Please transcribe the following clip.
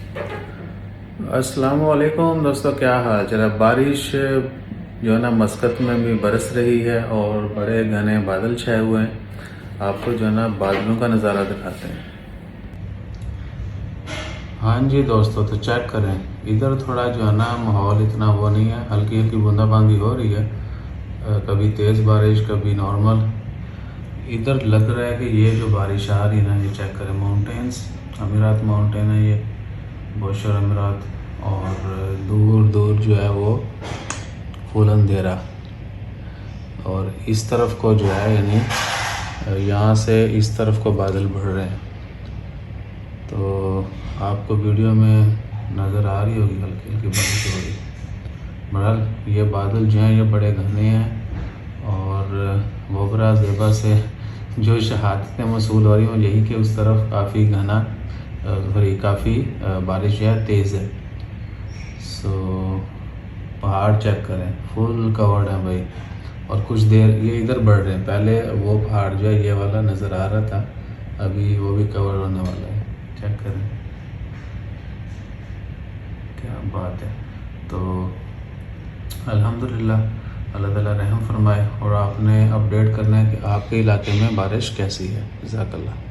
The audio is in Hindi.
अस्सलाम वालेकुम दोस्तों, क्या हाल चल है। बारिश जो है ना मस्कत में भी बरस रही है और बड़े घने बादल छाए हुए हैं। आपको जो है ना बादलों का नज़ारा दिखाते हैं। हाँ जी दोस्तों, तो चेक करें, इधर थोड़ा जो है ना माहौल इतना वो नहीं है, हल्की हल्की बूंदाबांदी हो रही है, कभी तेज़ बारिश कभी नॉर्मल। इधर लग रहा है कि ये जो बारिश आ रही है ना, ये चेक करें, माउंटेन्स अमीरात माउंटेन है ये, बोशर अमीरात, और दूर दूर जो है वो फुल अंधेरा, और इस तरफ को जो है यानी यहाँ से इस तरफ को बादल बढ़ रहे हैं। तो आपको वीडियो में नज़र आ रही होगी हल्की हल्की बारिश हो रही। बहरहाल ये बादल जो हैं ये बड़े घने हैं, और वोबरा ज़ेबा से जो शहादतें मौसूल हो रही हैं यही कि उस तरफ काफ़ी घना काफ़ी बारिश जो है तेज़ है। सो पहाड़ चेक करें, फुल कवर्ड है भाई, और कुछ देर ये इधर बढ़ रहे हैं। पहले वो पहाड़ जो है ये वाला नज़र आ रहा था, अभी वो भी कवर होने वाला है। चेक करें, क्या बात है। तो अल्हम्दुलिल्लाह, अल्लाह ताला रहम फरमाए। और आपने अपडेट करना है कि आपके इलाके में बारिश कैसी है। जज़ाकल्लाह।